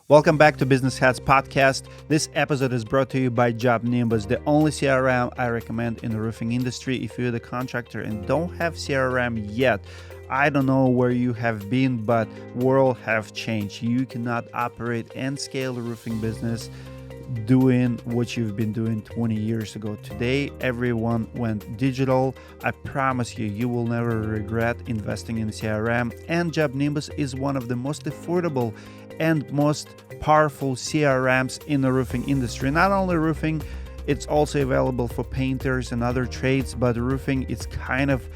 Welcome back to Business Hats Podcast. This episode is brought to you by Job Nimbus, the only CRM I recommend in the roofing industry. If you're the contractor and don't have CRM yet, I don't know where you have been, but world have changed. You cannot operate and scale the roofing business doing what you've been doing 20 years ago. Today, everyone went digital. I promise you, you will never regret investing in CRM. And Job Nimbus is one of the most affordable and most powerful CRMs in the roofing industry. Not only roofing, it's also available for painters and other trades, but roofing is kind of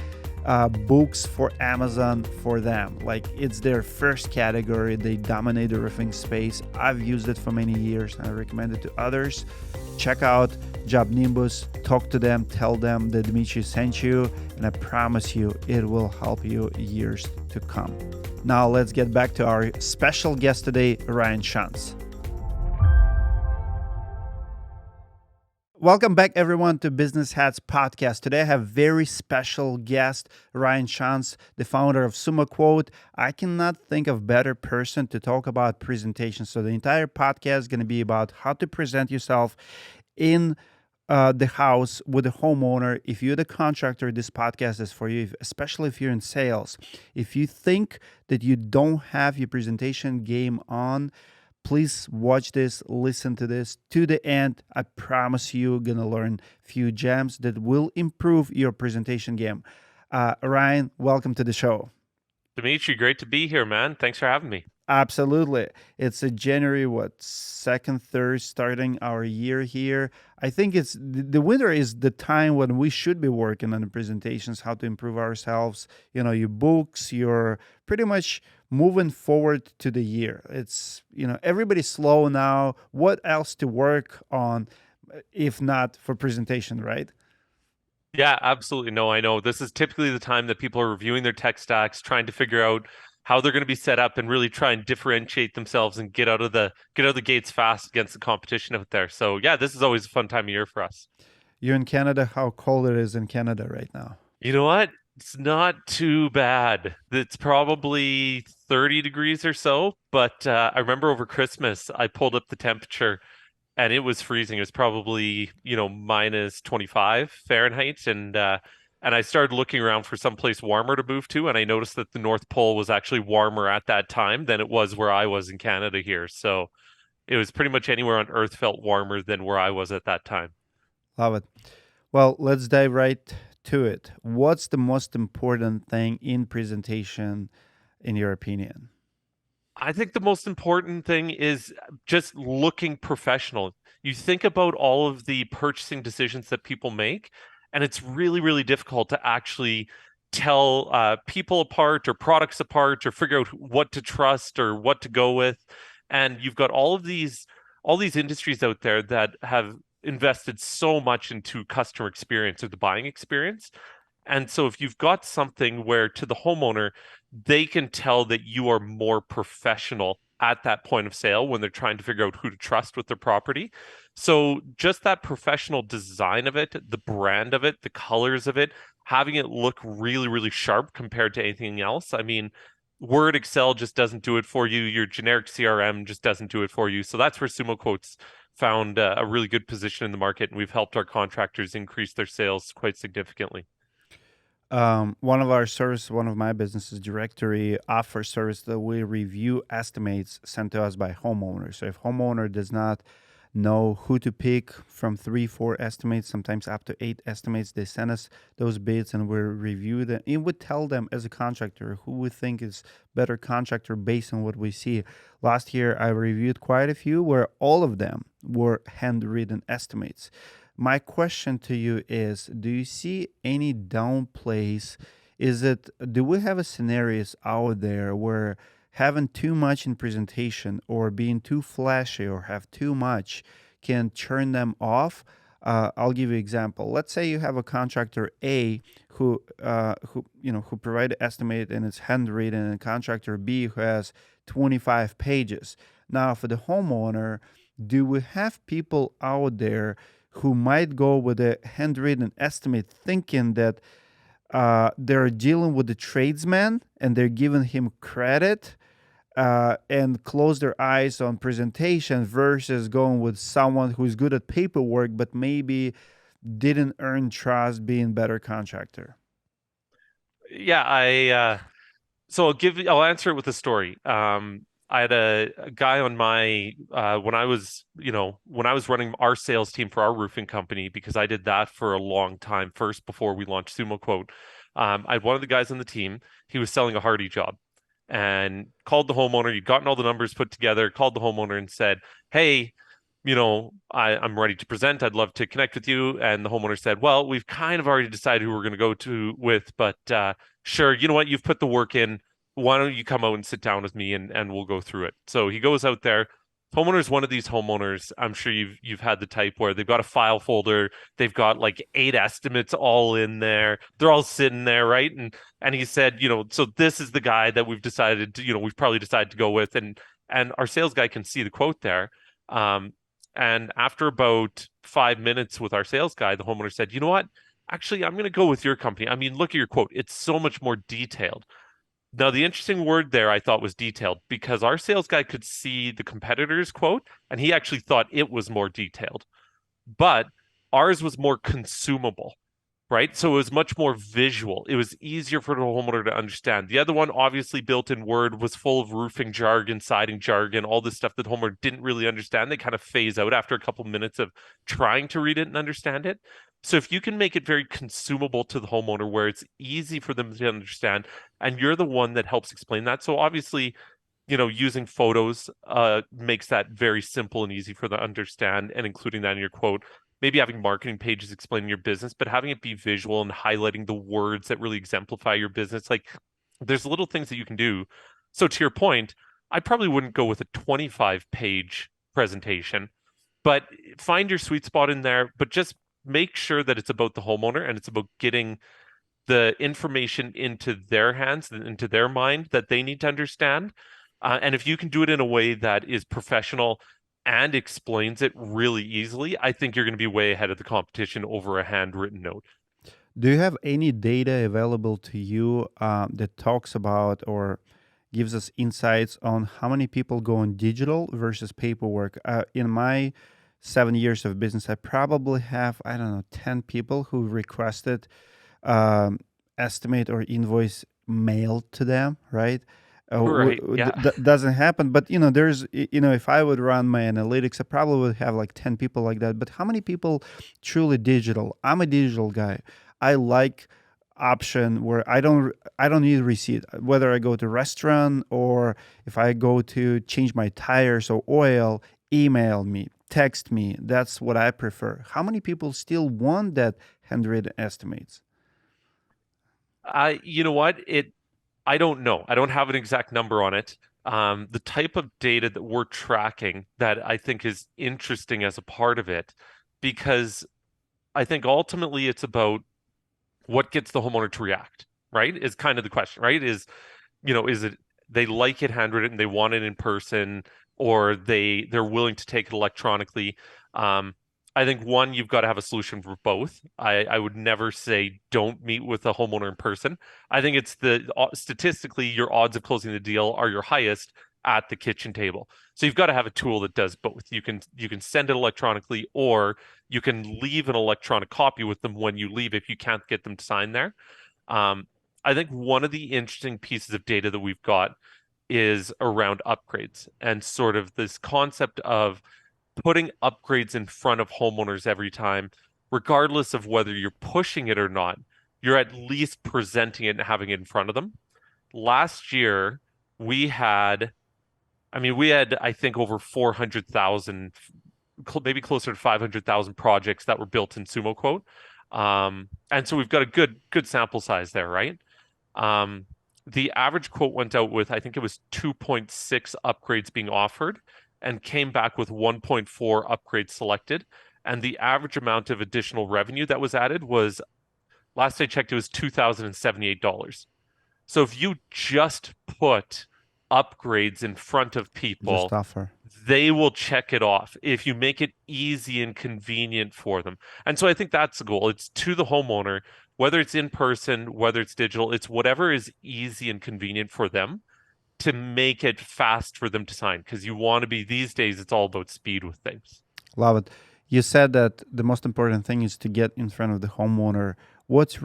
books for Amazon for them. Like, it's their first category. They dominate the roofing space. I've used it for many years and I recommend it to others. Check out Job Nimbus, talk to them, tell them that Dmitry sent you, and I promise you it will help you years to come. Now let's get back to our special guest today, Ryan Shantz. Welcome back, everyone, to Business Hats Podcast. Today I have very special guest, Ryan Shantz, the founder of Sumoquote. I cannot think of better person to talk about presentations. So the entire podcast is going to be about how to present yourself in the house with the homeowner. If you're the contractor, this podcast is for you, especially if you're in sales. If you think that you don't have your presentation game on, please watch this, listen to this to the end. I promise you're going to learn a few gems that will improve your presentation game. Ryan, welcome to the show. Dmitry, great to be here, man. Thanks for having me. Absolutely. It's a January, 2nd, 3rd, starting our year here. I think it's the winter is the time when we should be working on the presentations, how to improve ourselves. You know, your books, you're pretty much moving forward to the year. It's, everybody's slow now. What else to work on if not for presentation, right? Yeah, absolutely. No, I know. This is typically the time that people are reviewing their tech stacks, trying to figure out how they're going to be set up and really try and differentiate themselves and get out of the gates fast against the competition out there. So yeah, this is always a fun time of year for us. You're in Canada. How cold it is in Canada right now? You know what? It's not too bad. It's probably 30 degrees or so, but I remember over Christmas, I pulled up the temperature and it was freezing. It was probably, minus 25 Fahrenheit. And I started looking around for someplace warmer to move to. And I noticed that the North Pole was actually warmer at that time than it was where I was in Canada here. So it was pretty much anywhere on Earth felt warmer than where I was at that time. Love it. Well, let's dive right to it. What's the most important thing in presentation, in your opinion? I think the most important thing is just looking professional. You think about all of the purchasing decisions that people make, and it's really, really difficult to actually tell people apart or products apart or figure out what to trust or what to go with. And you've got all these industries out there that have invested so much into customer experience or the buying experience. And so if you've got something where to the homeowner, they can tell that you are more professional at that point of sale when they're trying to figure out who to trust with their property. So just that professional design of it, the brand of it, the colors of it, having it look really, really sharp compared to anything else. I mean, Word, Excel just doesn't do it for you. Your generic CRM just doesn't do it for you. So that's where Sumoquote's found a really good position in the market, and we've helped our contractors increase their sales quite significantly. One of my businesses, Directory, offers service that we review estimates sent to us by homeowners. So if homeowner does not know who to pick from 3-4 estimates, sometimes up to 8 estimates, they send us those bids and we review them. It would tell them as a contractor who we think is better contractor based on what we see. Last year, I reviewed quite a few where all of them were handwritten estimates. My question to you is, do you see any downplays? Do we have a scenarios out there where having too much in presentation or being too flashy or have too much can turn them off? I'll give you an example. Let's say you have a contractor A who provide an estimate and it's handwritten, and contractor B who has 25 pages. Now, for the homeowner, do we have people out there who might go with a handwritten estimate thinking that they're dealing with the tradesman and they're giving him credit and close their eyes on presentation versus going with someone who's good at paperwork but maybe didn't earn trust being better contractor? Yeah, so I'll answer it with a story. I had a guy on my when I was, when I was running our sales team for our roofing company, because I did that for a long time first before we launched Sumoquote. I had one of the guys on the team. He was selling a hardy job and called the homeowner. He'd gotten all the numbers put together, called the homeowner and said, "Hey, I'm ready to present. I'd love to connect with you." And the homeowner said, "Well, we've kind of already decided who we're going to go to with, but sure, you know what? You've put the work in. Why don't you come out and sit down with me and we'll go through it." So he goes out there. Homeowner's one of these homeowners. I'm sure you've had the type where they've got a file folder, they've got like 8 estimates all in there. They're all sitting there, right? And he said, so this is the guy that we've decided to, we've probably decided to go with. And our sales guy can see the quote there. And after about 5 minutes with our sales guy, the homeowner said, "You know what? Actually, I'm going to go with your company. I mean, look at your quote. It's so much more detailed." Now, the interesting word there I thought was detailed, because our sales guy could see the competitor's quote and he actually thought it was more detailed, but ours was more consumable, right? So it was much more visual. It was easier for the homeowner to understand. The other one, obviously built in Word, was full of roofing jargon, siding jargon, all this stuff that the homeowner didn't really understand. They kind of phase out after a couple minutes of trying to read it and understand it. So if you can make it very consumable to the homeowner where it's easy for them to understand, and you're the one that helps explain that. So obviously, using photos makes that very simple and easy for them to understand, and including that in your quote. Maybe having marketing pages explaining your business, but having it be visual and highlighting the words that really exemplify your business. Like, there's little things that you can do. So to your point, I probably wouldn't go with a 25-page presentation, but find your sweet spot in there, but just make sure that it's about the homeowner and it's about getting the information into their hands and into their mind that they need to understand. And if you can do it in a way that is professional and explains it really easily, I think you're going to be way ahead of the competition over a handwritten note. Do you have any data available to you that talks about or gives us insights on how many people go on digital versus paperwork? In my 7 years of business, I probably have, I don't know, 10 people who requested um, estimate or invoice mailed to them, right? Right. Yeah. That doesn't happen, but if I would run my analytics, I probably would have like 10 people like that. But how many people truly digital? I'm a digital guy. I like option where I don't need receipt, whether I go to restaurant or if I go to change my tires or oil, email me, text me. That's what I prefer. How many people still want that handwritten estimates? You know what? I don't know. I don't have an exact number on it. The type of data that we're tracking that I think is interesting as a part of it, because I think ultimately it's about what gets the homeowner to react, right? Is kind of the question, right? Is it they like it handwritten, they want it in person, or they're willing to take it electronically? Um, I think one, you've got to have a solution for both. I would never say don't meet with a homeowner in person. I think it's statistically your odds of closing the deal are your highest at the kitchen table. So you've got to have a tool that does both. You can send it electronically, or you can leave an electronic copy with them when you leave if you can't get them to sign there. Um, I think one of the interesting pieces of data that we've got is around upgrades and sort of this concept of putting upgrades in front of homeowners every time, regardless of whether you're pushing it or not. You're at least presenting it and having it in front of them. Last year, we had, I think, over 400,000, maybe closer to 500,000 projects that were built in Sumoquote. And so we've got a good sample size there, right? Um, the average quote went out with, I think it was 2.6 upgrades being offered and came back with 1.4 upgrades selected. And the average amount of additional revenue that was added was, last I checked, it was $2,078. So if you just put upgrades in front of Just people, offer. they will check it off if you make it easy and convenient for them. And so I think that's the goal. It's to the homeowner, whether it's in person, whether it's digital, it's whatever is easy and convenient for them. to make it fast for them to sign, because you want to be, these days it's all about speed with things. Love it. You said that the most important thing is to get in front of the homeowner. What's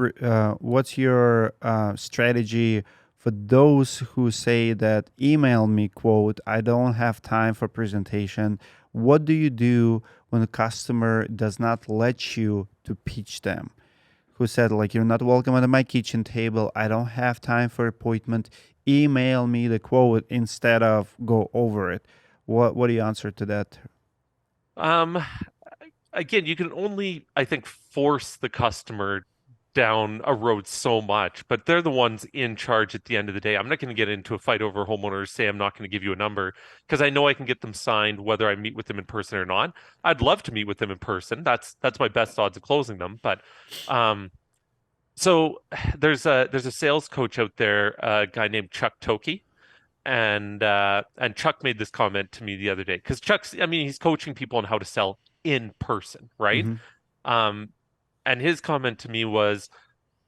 your strategy for those who say that email me quote, I don't have time for presentation? What do you do when a customer does not let you to pitch them? Who said like, you're not welcome at my kitchen table. I don't have time for appointment. Email me the quote instead of go over it. What do you answer to that? Um, Again, you can only, I think, force the customer down a road so much, but they're the ones in charge at the end of the day. I'm not going to get into a fight over homeowners, say I'm not going to give you a number, because I know I can get them signed whether I meet with them in person or not. I'd love to meet with them in person. That's my best odds of closing them. But um, so there's a sales coach out there, a guy named Chuck Toki. And Chuck made this comment to me the other day, because I mean, he's coaching people on how to sell in person, right? Mm-hmm. Um, and his comment to me was,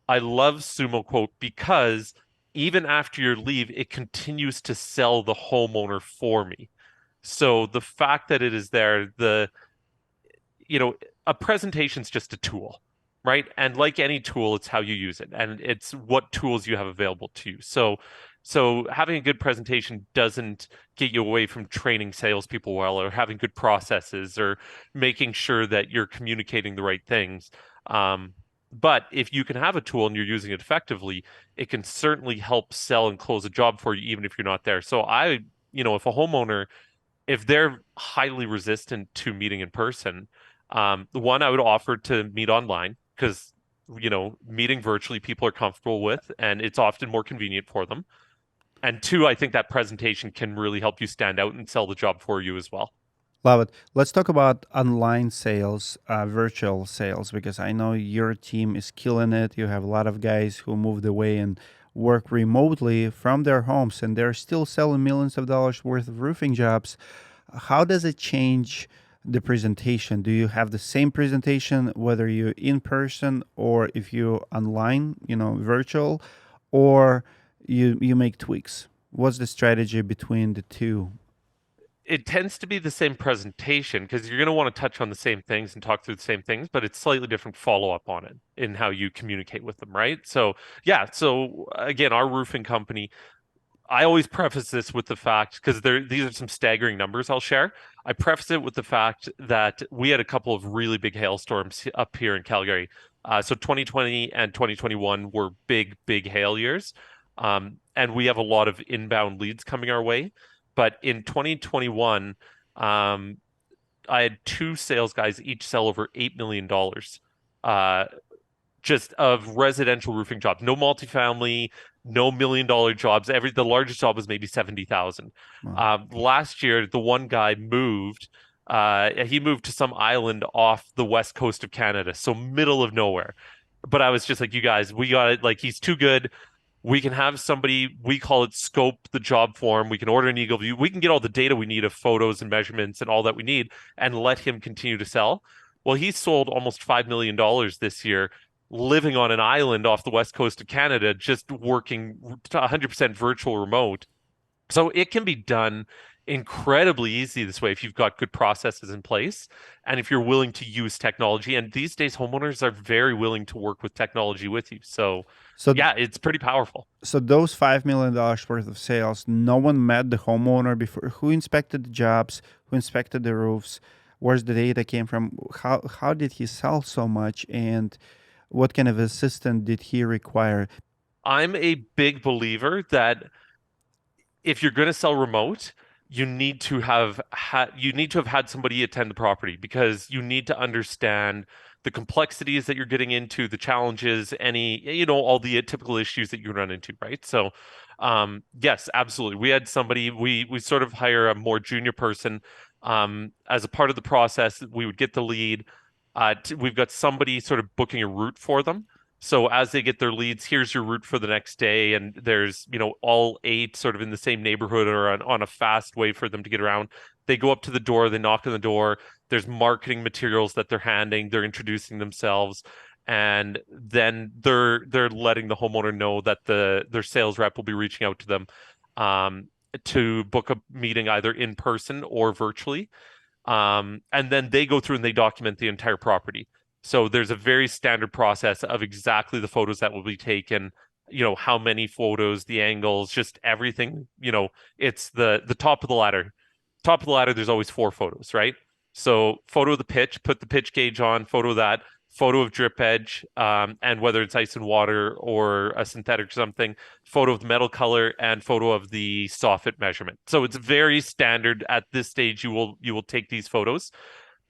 I love Sumoquote because even after your leave, it continues to sell the homeowner for me. So the fact that it is there, you know, a presentation's just a tool, right? And like any tool, it's how you use it, and it's what tools you have available to you. So having a good presentation doesn't get you away from training salespeople well, or having good processes, or making sure that you're communicating the right things. But if you can have a tool and you're using it effectively, it can certainly help sell and close a job for you, even if you're not there. So if a homeowner, if they're highly resistant to meeting in person, the one I would offer to meet online, because meeting virtually people are comfortable with, and it's often more convenient for them. And two, I think that presentation can really help you stand out and sell the job for you as well. Love it. Let's talk about online sales, virtual sales, because I know your team is killing it. You have a lot of guys who moved away and work remotely from their homes, and they're still selling millions of dollars worth of roofing jobs. How does it change the presentation? Do you have the same presentation whether you're in person or if you're online, virtual, or you make tweaks? What's the strategy between the two? It tends to be the same presentation, because you're going to want to touch on the same things and talk through the same things, but it's slightly different follow-up on it in how you communicate with them, right? So, yeah. So again, our roofing company, I always preface this with the fact, because these are some staggering numbers I'll share. I preface it with the fact that we had a couple of really big hailstorms up here in Calgary. So 2020 and 2021 were big, big hail years. And we have a lot of inbound leads coming our way. But in 2021, I had two sales guys each sell over $8 million, just of residential roofing jobs. No multifamily, no $1 million jobs. The largest job was maybe 70,000. Wow. Last year, the one guy moved. He moved to some island off the west coast of Canada, so middle of nowhere. But I was just like, you guys, we got it. Like, he's too good. We can have somebody, we call it scope the job form. We can order an Eagle View. We can get all the data we need of photos and measurements and all that we need, and let him continue to sell. Well, he sold almost $5 million this year, living on an island off the west coast of Canada, just working 100% virtual remote. So it can be done incredibly easy this way if you've got good processes in place and if you're willing to use technology. And these days, homeowners are very willing to work with technology with you. So, So yeah, it's pretty powerful. So those $5 million worth of sales, no one met the homeowner before. Who inspected the jobs? Who inspected the roofs? Where's the data came from? How did he sell so much? And what kind of assistant did he require? I'm a big believer that if you're going to sell remote, you need to have had somebody attend the property, because you need to understand the complexities that you're getting into, the challenges, all the typical issues that you run into, right? So, yes, absolutely. We had somebody, we sort of hire a more junior person. As a part of the process, we would get the lead. We've got somebody sort of booking a route for them. So as they get their leads, here's your route for the next day, and there's all 8 sort of in the same neighborhood or on a fast way for them to get around. They go up to the door, they knock on the door. There's marketing materials that they're handing, they're introducing themselves, and then they're letting the homeowner know that their sales rep will be reaching out to them. to book a meeting either in person or virtually. And then they go through and they document the entire property. So there's a very standard process of exactly the photos that will be taken, how many photos, the angles, just everything, it's the top of the ladder. Top of the ladder, there's always 4 photos, right? So photo of the pitch, put the pitch gauge on, photo of that, photo of drip edge, and whether it's ice and water or a synthetic or something, photo of the metal color, and photo of the soffit measurement. So it's very standard at this stage. You will take these photos,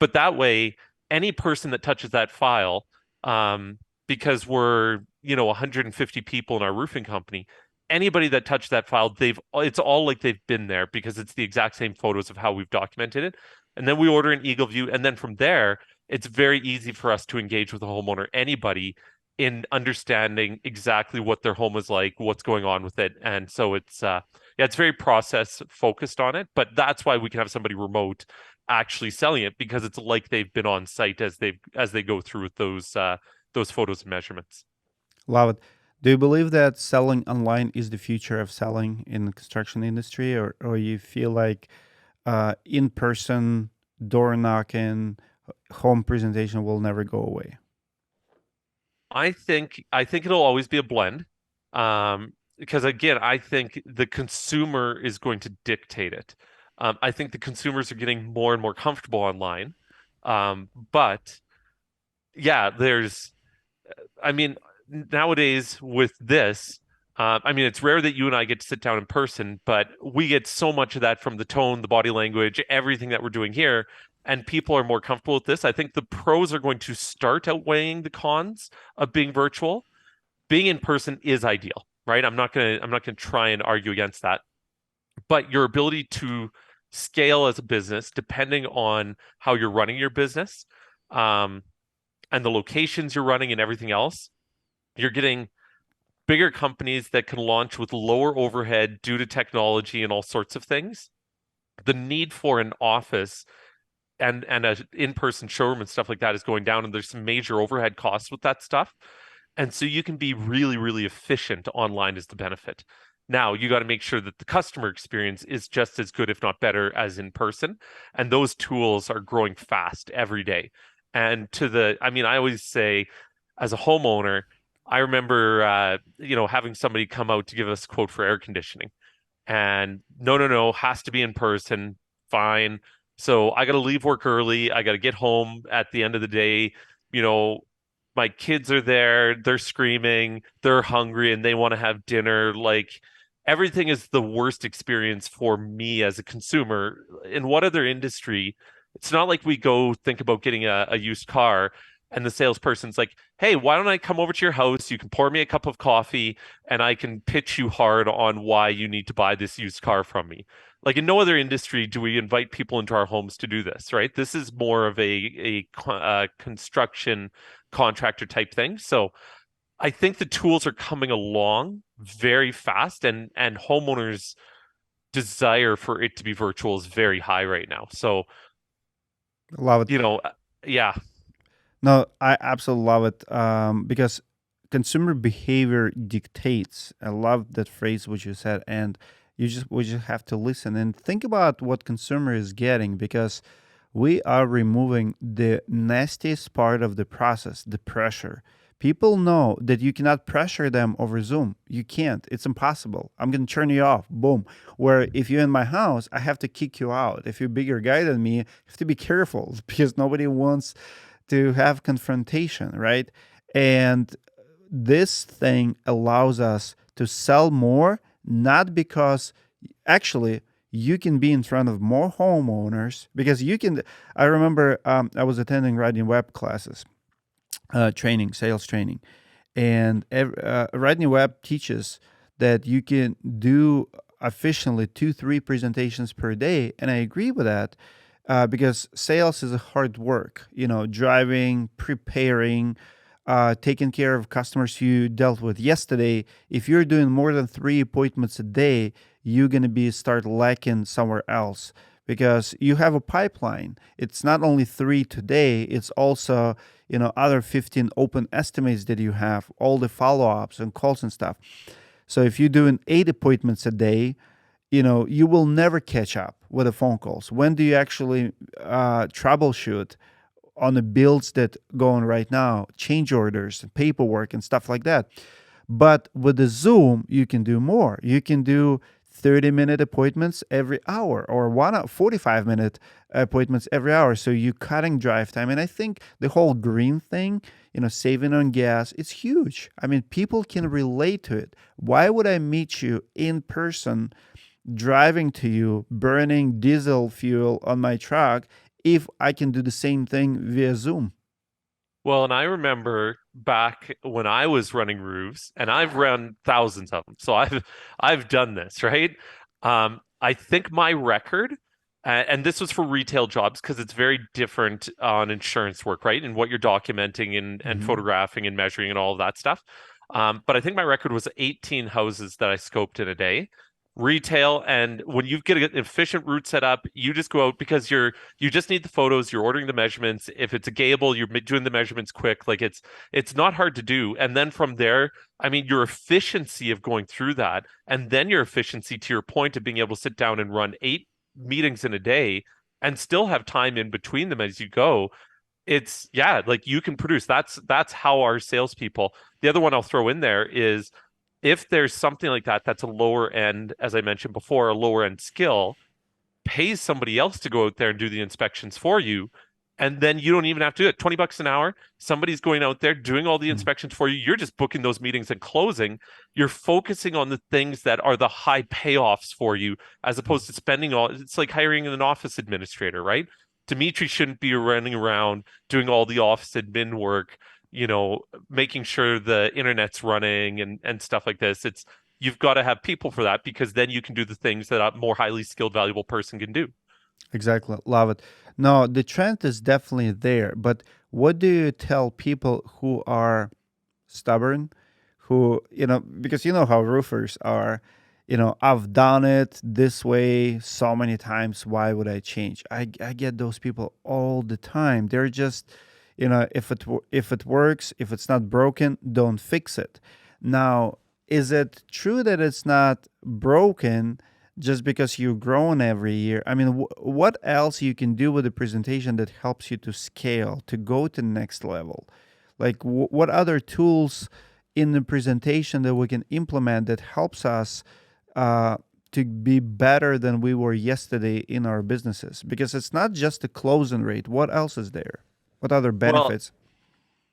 but that way, any person that touches that file, because we're 150 people in our roofing company, anybody that touched that file, it's all like they've been there because it's the exact same photos of how we've documented it. And then we order an Eagle View, and then from there, it's very easy for us to engage with a homeowner, anybody, in understanding exactly what their home is like, what's going on with it. And so it's very process focused on it, but that's why we can have somebody remote actually selling it, because it's like they've been on site as they go through with those photos and measurements. Love it. Do you believe that selling online is the future of selling in the construction industry, or you feel like in person, door knocking, home presentation will never go away? I think it'll always be a blend. Because again, I think the consumer is going to dictate it. I think the consumers are getting more and more comfortable online. But yeah, I mean, nowadays with this, it's rare that you and I get to sit down in person, but we get so much of that from the tone, the body language, everything that we're doing here, and people are more comfortable with this. I think the pros are going to start outweighing the cons of being virtual. Being in person is ideal, right? I'm not gonna try and argue against that. But your ability to scale as a business, depending on how you're running your business, um, and the locations you're running and everything else, you're getting bigger companies that can launch with lower overhead due to technology and all sorts of things. The need for an office and a in-person showroom and stuff like that is going down, and there's some major overhead costs with that stuff. And so you can be really, really efficient online is the benefit. Now you got to make sure that the customer experience is just as good, if not better, as in person. And those tools are growing fast every day. And I always say, as a homeowner, I remember, having somebody come out to give us a quote for air conditioning. And no, no, no, has to be in person. Fine. So I got to leave work early. I got to get home at the end of the day. You know, my kids are there, they're screaming, they're hungry, and they want to have dinner. Like, everything is the worst experience for me as a consumer. In what other industry? It's not like we go think about getting a used car and the salesperson's like, hey, why don't I come over to your house? You can pour me a cup of coffee and I can pitch you hard on why you need to buy this used car from me. Like, in no other industry do we invite people into our homes to do this, right? This is more of a construction contractor type thing. So I think the tools are coming along very fast, and homeowners' desire for it to be virtual is very high right now. So, Love it. you know, yeah. No, I absolutely love it, because consumer behavior dictates. I love that phrase which you said, and we just have to listen and think about what consumer is getting, because we are removing the nastiest part of the process, the pressure. People know that you cannot pressure them over Zoom. You can't. It's impossible. I'm going to turn you off. Boom. Where if you're in my house, I have to kick you out. If you're a bigger guy than me, you have to be careful because nobody wants to have confrontation, right? And this thing allows us to sell more, not because actually you can be in front of more homeowners, because you can. I remember I was attending writing web classes, training, sales training, and writing web teaches that you can do efficiently 2 3 presentations per day, and I agree with that, because sales is a hard work. Driving, preparing, taking care of customers you dealt with yesterday. If you're doing more than 3 appointments a day, you're going to be start lacking somewhere else, because you have a pipeline. It's not only 3 today, it's also other 15 open estimates that you have, all the follow-ups and calls and stuff. So if you're doing 8 appointments a day, you will never catch up with the phone calls. When do you actually troubleshoot on the builds that go on right now, change orders and paperwork and stuff like that? But with the Zoom, you can do more. You can do 30-minute appointments every hour, or 45-minute appointments every hour. So you're cutting drive time. And I think the whole green thing, saving on gas, it's huge. I mean, people can relate to it. Why would I meet you in person, driving to you, burning diesel fuel on my truck, if I can do the same thing via Zoom? Well, and I remember back when I was running roofs, and I've run thousands of them, so I've done this, right? I think my record, and this was for retail jobs because it's very different on insurance work, right? And what you're documenting and Hmm. photographing and measuring and all of that stuff. But I think my record was 18 houses that I scoped in a day. Retail, and when you get an efficient route set up, you just go out because you just need the photos, you're ordering the measurements. If it's a gable, you're doing the measurements quick. Like it's not hard to do. And then from there, I mean, your efficiency of going through that, and then your efficiency to your point of being able to sit down and run 8 meetings in a day and still have time in between them as you go. It's yeah, like you can produce. That's how our salespeople. The other one I'll throw in there is if there's something like that that's a lower end, as I mentioned before, a lower end skill, pays somebody else to go out there and do the inspections for you. And then you don't even have to do it. $20 an hour. Somebody's going out there doing all the inspections for you. You're just booking those meetings and closing. You're focusing on the things that are the high payoffs for you, as opposed to spending all. It's like hiring an office administrator, right? Dimitri shouldn't be running around doing all the office admin work, making sure the internet's running and stuff like this. You've got to have people for that because then you can do the things that a more highly skilled, valuable person can do. Exactly. Love it. No, the trend is definitely there. But what do you tell people who are stubborn, who, because you know how roofers are, I've done it this way so many times. Why would I change? I get those people all the time. They're just, if it works, if it's not broken, don't fix it. Now, is it true that it's not broken just because you've grown every year? I mean, what else you can do with the presentation that helps you to scale, to go to the next level? Like, what other tools in the presentation that we can implement that helps us uh, to be better than we were yesterday in our businesses? Because it's not just the closing rate. What else is there? What other Well, benefits?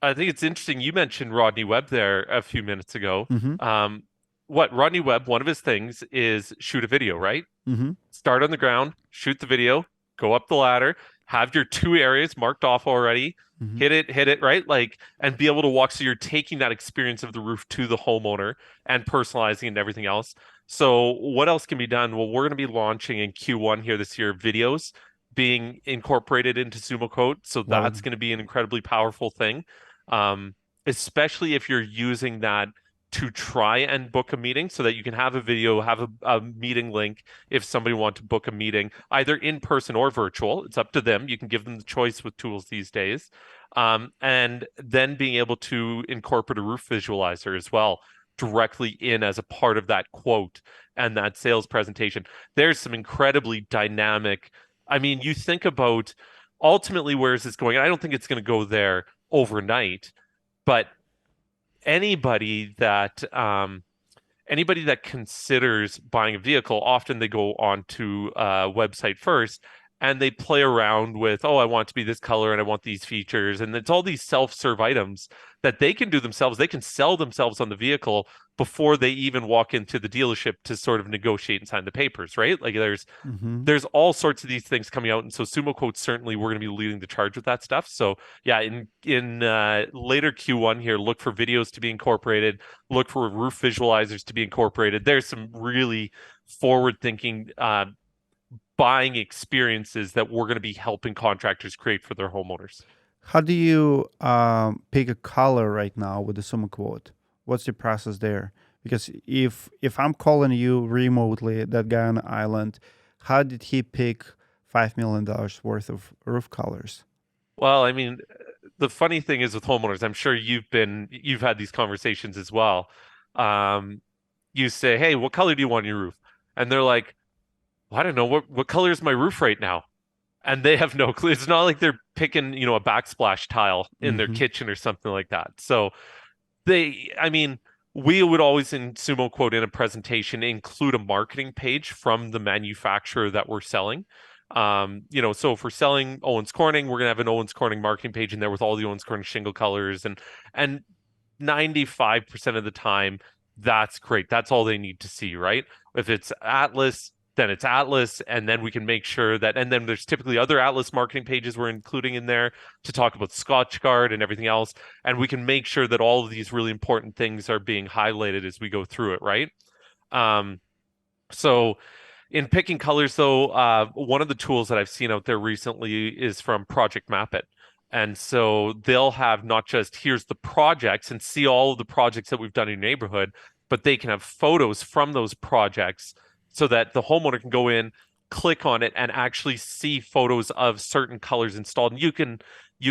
I think it's interesting. You mentioned Rodney Webb there a few minutes ago. Mm-hmm. Um, what Rodney Webb, one of his things is shoot a video, right? Mm-hmm. Start on the ground, shoot the video, go up the ladder, have your 2 areas marked off already, Mm-hmm. hit it, right? Like, and be able to walk. So you're taking that experience of the roof to the homeowner and personalizing and everything else. So what else can be done? Well, we're going to be launching in Q1 here this year, videos being incorporated into Sumoquote. So Love it. that's going to be an incredibly powerful thing. Um, Especially if you're using that to try and book a meeting so that you can have a video, have a meeting link if somebody wants to book a meeting, either in person or virtual. It's up to them. You can give them the choice with tools these days. And then being able to incorporate a roof visualizer as well directly in as a part of that quote and that sales presentation. There's some incredibly dynamic. I mean, you think about ultimately where is this going? I don't think it's going to go there overnight, but anybody that anybody that considers buying a vehicle, often they go onto a website first and they play around with, oh, I want to be this color and I want these features. And it's all these self-serve items that they can do themselves. They can sell themselves on the vehicle before they even walk into the dealership to sort of negotiate and sign the papers, right? Like Mm-hmm. there's all sorts of these things coming out, and so Sumoquote certainly we're going to be leading the charge with that stuff. So yeah, in later Q1 here, look for videos to be incorporated, look for roof visualizers to be incorporated. There's some really forward-thinking buying experiences that we're going to be helping contractors create for their homeowners. How do you pick a color right now with the Summa Quote? What's the process there? Because if I'm calling you remotely, that guy on the island, how did he pick $5 million worth of roof colors? Well, I mean, the funny thing is with homeowners, I'm sure you've had these conversations as well. You say, "Hey, what color do you want on your roof?" And they're like, I don't know what color is my roof right now, and they have no clue. It's not like they're picking, a backsplash tile in their Hmm. kitchen or something like that. So I mean, we would always in Sumoquote in a presentation include a marketing page from the manufacturer that we're selling. So if we're selling Owens Corning, we're gonna have an Owens Corning marketing page in there with all the Owens Corning shingle colors, and 95% of the time, that's great. That's all they need to see, right? If it's Atlas, then it's Atlas, and then we can make sure that, and then there's typically other Atlas marketing pages we're including in there to talk about Scotchgard and everything else, and we can make sure that all of these really important things are being highlighted as we go through it, right? Um, so in picking colors, though, one of the tools that I've seen out there recently is from Project Map It. And so they'll have not just here's the projects and see all of the projects that we've done in your neighborhood, but they can have photos from those projects so that the homeowner can go in, click on it, and actually see photos of certain colors installed. And you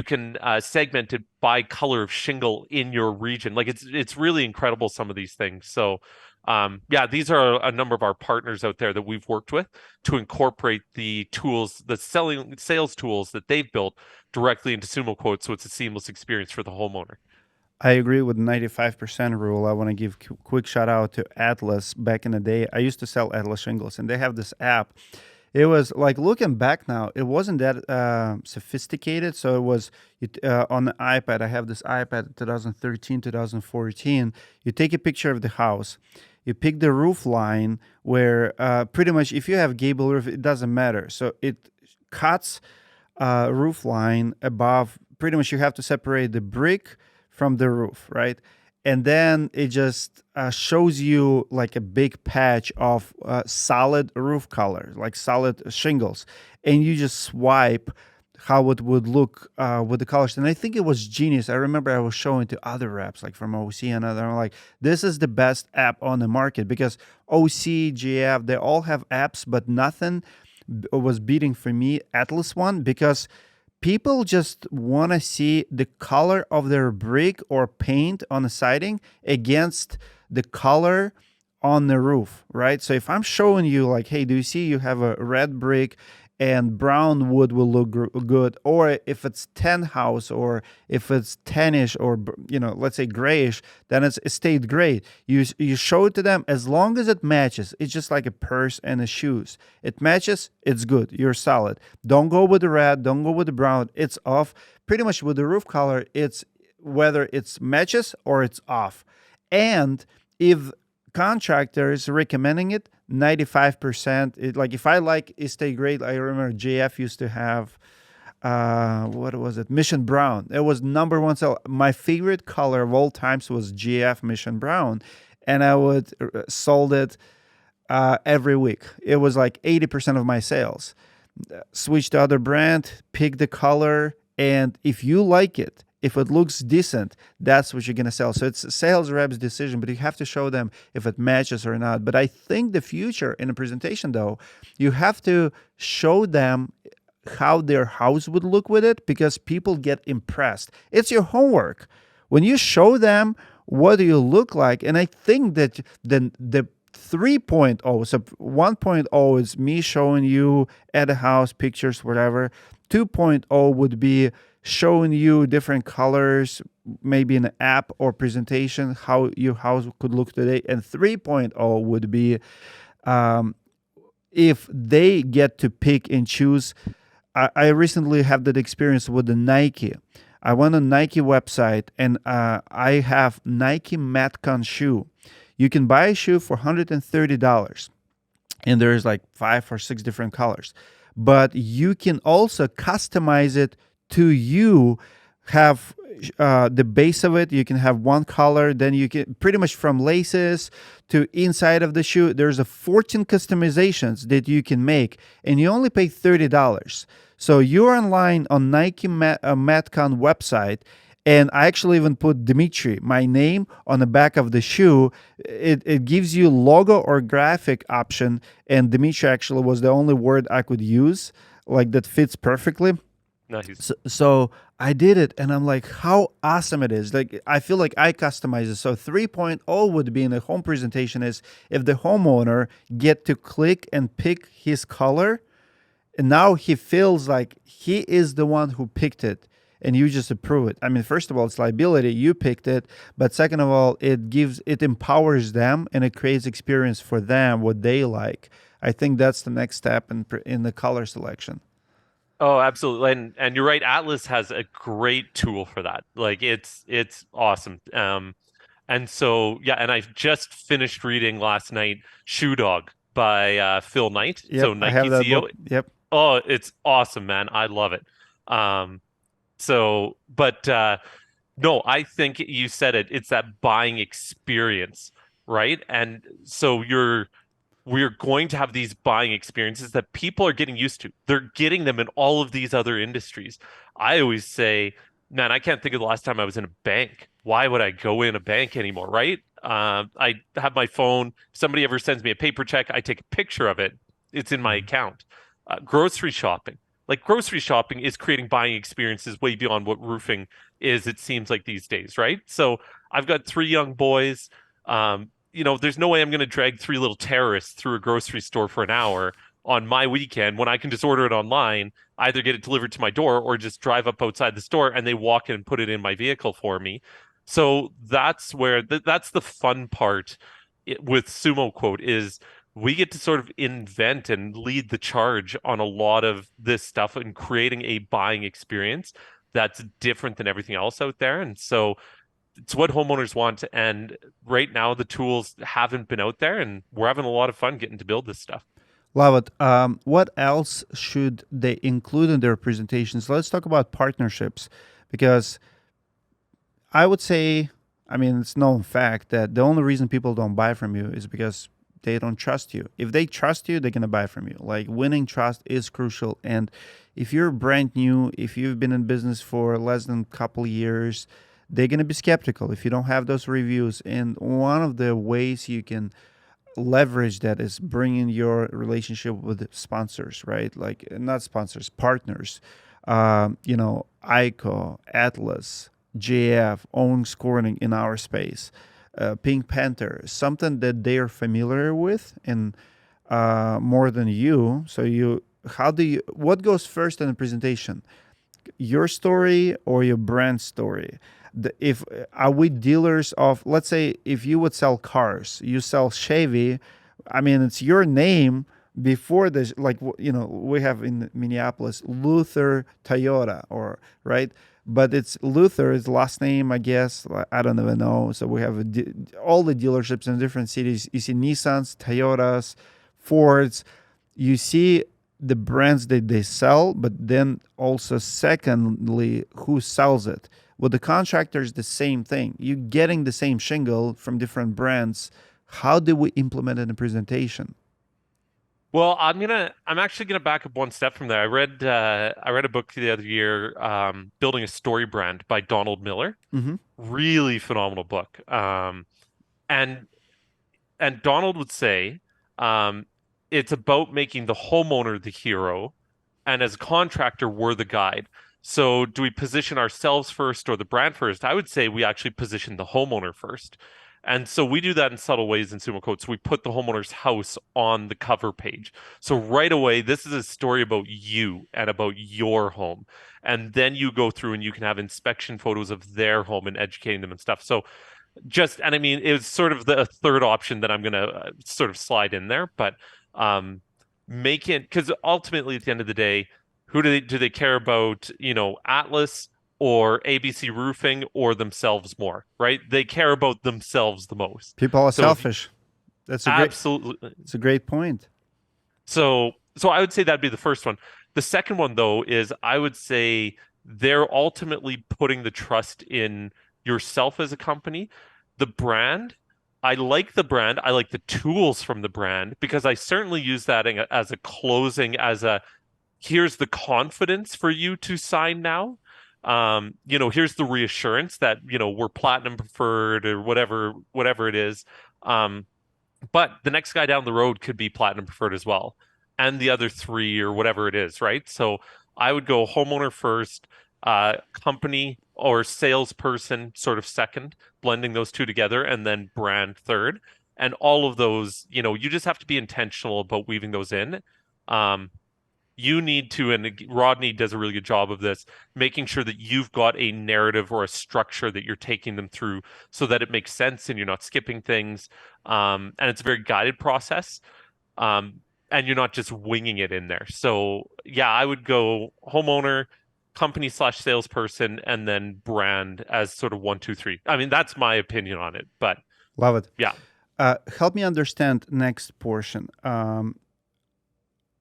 can segment it by color of shingle in your region. Like it's really incredible, some of these things. So yeah, these are a number of our partners out there that we've worked with to incorporate the tools, the sales tools that they've built directly into Sumoquote, so it's a seamless experience for the homeowner. I agree with the 95% rule. I want to give quick shout out to Atlas. Back in the day, I used to sell Atlas shingles, and they have this app. It was like, looking back now, it wasn't that sophisticated. So it was on the iPad. I have this iPad 2013, 2014. You take a picture of the house. You pick the roof line where pretty much if you have gable roof, it doesn't matter. So it cuts roof line above. Pretty much you have to separate the brick from the roof, right? And then it just shows you like a big patch of solid roof color, like solid shingles, and you just swipe how it would look with the colors. And I think it was genius. I remember I was showing to other reps, like from OC and other. I'm like, this is the best app on the market, because OC, GF, they all have apps, but nothing was beating for me Atlas one, because people just want to see the color of their brick or paint on the siding against the color on the roof, right? So if I'm showing you like, hey, do you see you have a red brick and brown wood will look good, or if it's tan house, or if it's tannish, or let's say grayish, then it stayed gray. You show it to them, as long as it matches. It's just like a purse and a shoes. It matches, it's good. You're solid. Don't go with the red. Don't go with the brown. It's off. Pretty much with the roof color, it's whether it's matches or it's off. And if contractor is recommending it, 95%. Like if I like Stay Great, I remember JF used to have what was it? Mission Brown. It was number one sell. My favorite color of all times was GF Mission Brown, and I would sold it every week. It was like 80% of my sales. Switch to other brand, pick the color, and if you like it, if it looks decent, that's what you're going to sell. So it's a sales rep's decision, but you have to show them if it matches or not. But I think the future in a presentation, though, you have to show them how their house would look with it, because people get impressed. It's your homework. When you show them what do you look like, and I think that the 3.0, so 1.0 is me showing you at a house pictures, whatever. 2.0 would be showing you different colors, maybe in an app or presentation, how your house could look today. And 3.0 would be if they get to pick and choose. I recently have that experience with the Nike. I went on Nike website, and I have Nike Metcon shoe. You can buy a shoe for $130, and there's like 5 or 6 different colors. But you can also customize it to you, have the base of it. You can have one color, then you can pretty much from laces to inside of the shoe. There's a 14 customizations that you can make, and you only pay $30. So you're online on Nike Metcon website, and I actually even put Dmitry, my name, on the back of the shoe. It gives you logo or graphic option, and Dmitry actually was the only word I could use, like that fits perfectly. Nice. So I did it, and I'm like, how awesome it is. Like, I feel like I customize it. So 3.0 would be in the home presentation is if the homeowner get to click and pick his color, and now he feels like he is the one who picked it, and you just approve it. I mean, first of all, it's liability. You picked it, but second of all, it empowers them, and it creates experience for them what they like. I think that's the next step in the color selection. Oh, absolutely. And you're right, Atlas has a great tool for that. Like it's awesome. And so yeah, and I just finished reading last night Shoe Dog by Phil Knight. So Yep, I Nike have that CEO. book. Yep. Oh, it's awesome, man. I love it. Um, so but no, I think you said it. It's that buying experience, right? And so we're going to have these buying experiences that people are getting used to. They're getting them in all of these other industries. I always say, man, I can't think of the last time I was in a bank. Why would I go in a bank anymore, right? I have my phone. If somebody ever sends me a paper check, I take a picture of it. It's in my Mhm. account. Grocery shopping. Like grocery shopping is creating buying experiences way beyond what roofing is, it seems like these days, right? So I've got three young boys. There's no way I'm going to drag three little terrorists through a grocery store for an hour on my weekend when I can just order it online, either get it delivered to my door or just drive up outside the store and they walk in and put it in my vehicle for me. So that's where that's the fun part with Sumoquote is we get to sort of invent and lead the charge on a lot of this stuff and creating a buying experience that's different than everything else out there. And so it's what homeowners want. And right now, the tools haven't been out there, and we're having a lot of fun getting to build this stuff. Love it. What else should they include in their presentations? Let's talk about partnerships because I would say, I mean, it's known fact that the only reason people don't buy from you is because they don't trust you. If they trust you, they're going to buy from you. Like winning trust is crucial. And if you're brand new, if you've been in business for less than a couple years, they're going to be skeptical if you don't have those reviews. And one of the ways you can leverage that is bringing your relationship with sponsors, right? Like not sponsors, partners. ICO, Atlas, JF, own scoring in our space, Pink Panther, something that they are familiar with and more than you. So what goes first in the presentation? Your story or your brand story? If are we dealers of, let's say, if you would sell cars, you sell Chevy. I mean, it's your name before this. Like we have in Minneapolis Luther Toyota, or right, but it's Luther's last name, I guess. I don't even know. So we have all the dealerships in different cities. You see Nissans, Toyotas, Fords. You see the brands that they sell, but then also secondly, who sells it. With the contractors, the same thing. You're getting the same shingle from different brands. How do we implement it in a presentation? Well, I'm actually gonna back up one step from there. I read a book the other year, Building a Story Brand by Donald Miller. Mm-hmm. Really phenomenal book. And and Donald would say, um, it's about making the homeowner the hero, and as a contractor, we're the guide. So, do we position ourselves first or the brand first? I would say we actually position the homeowner first. And so we do that in subtle ways in Sumo Code. So we put the homeowner's house on the cover page. So right away, this is a story about you and about your home. And then you go through and you can have inspection photos of their home and educating them and stuff. So and I mean, it was sort of the third option that I'm going to sort of slide in there, but um, make it because ultimately at the end of the day, who do they care about? Atlas or ABC Roofing or themselves more, right? They care about themselves the most. People are So if selfish. That's a great. absolutely, It's a great point. so I would say that'd be the first one. The second one though is I would say they're ultimately putting the trust in yourself as a company. The brand, I like the brand. I like the tools from the brand because I certainly use that as a closing, as a here's the confidence for you to sign now. Here's the reassurance that, we're platinum preferred or whatever it is. But the next guy down the road could be platinum preferred as well, and the other three or whatever it is, right? So I would go homeowner first, company or salesperson sort of second, blending those two together, and then brand third. And all of those, you just have to be intentional about weaving those in. Um, you need to, and Rodney does a really good job of this, making sure that you've got a narrative or a structure that you're taking them through so that it makes sense and you're not skipping things. And it's a very guided process. Um, and you're not just winging it in there. So yeah, I would go homeowner, company/salesperson, and then brand as sort of one, two, three. I mean, that's my opinion on it, but Love it. yeah. Help me understand next portion.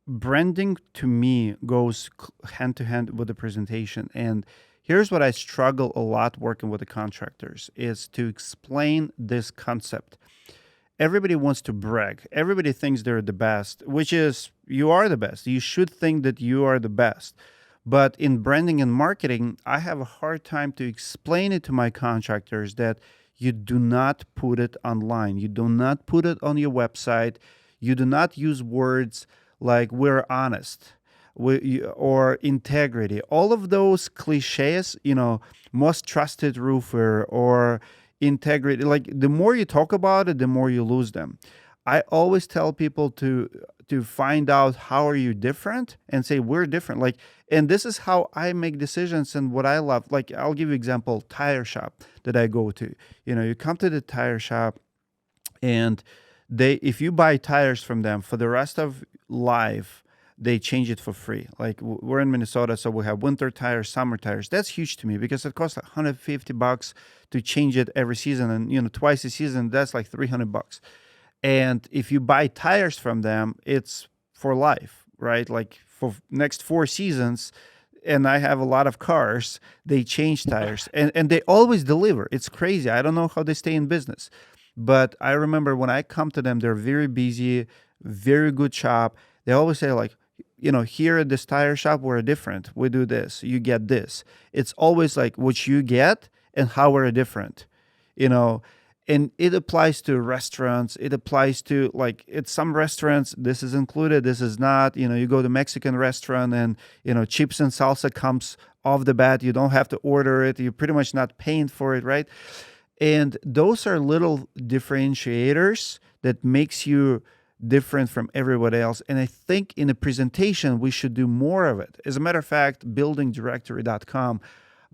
Branding to me goes hand to hand with the presentation, and here's what I struggle a lot working with the contractors is to explain this concept. Everybody wants to brag. Everybody thinks they're the best, which is you are the best. You should think that you are the best. But in branding and marketing, I have a hard time to explain it to my contractors that you do not put it online. You do not put it on your website. You do not use words like we're honest or integrity. All of those cliches, most trusted roofer or integrity, like the more you talk about it, the more you lose them. I always tell people to find out how are you different and say we're different. Like, and this is how I make decisions and what I love. Like, I'll give you example, tire shop that I go to. You come to the tire shop and if you buy tires from them for the rest of life, they change it for free. Like we're in Minnesota, so we have winter tires, summer tires. That's huge to me because it costs like $150 to change it every season, and twice a season, that's like $300. And if you buy tires from them, it's for life, right? Like for next 4 seasons. And I have a lot of cars, they change tires and they always deliver. It's crazy. I don't know how they stay in business. But I remember when I come to them, they're very busy, very good shop. They always say like, here at this tire shop, we're different. We do this, you get this. It's always like what you get and how we're different, and it applies to restaurants. It applies to like it's some restaurants, this is included, this is not. You go to Mexican restaurant and, chips and salsa comes off the bat. You don't have to order it. You're pretty much not paying for it, right? And those are little differentiators that makes you different from everybody else. And I think in a presentation, we should do more of it. As a matter of fact, buildingdirectory.com,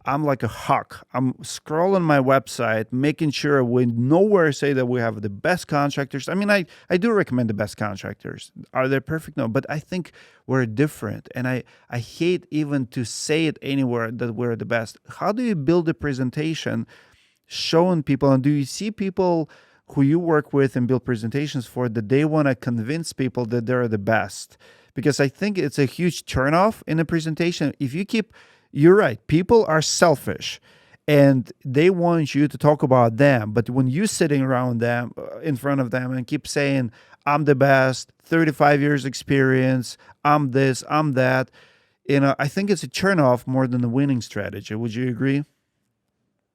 I'm like a hawk. I'm scrolling my website, making sure we nowhere say that we have the best contractors. I mean, I do recommend the best contractors. Are they perfect? No, but I think we're different. And I hate even to say it anywhere that we're the best. How do you build a presentation showing people? And do you see people who you work with and build presentations for that they want to convince people that they're the best? Because I think it's a huge turnoff in a presentation. You're right, people are selfish and they want you to talk about them. But when you're sitting around them, in front of them, and keep saying, I'm the best, 35 years experience, I'm this, I'm that, I think it's a turnoff more than a winning strategy. Would you agree?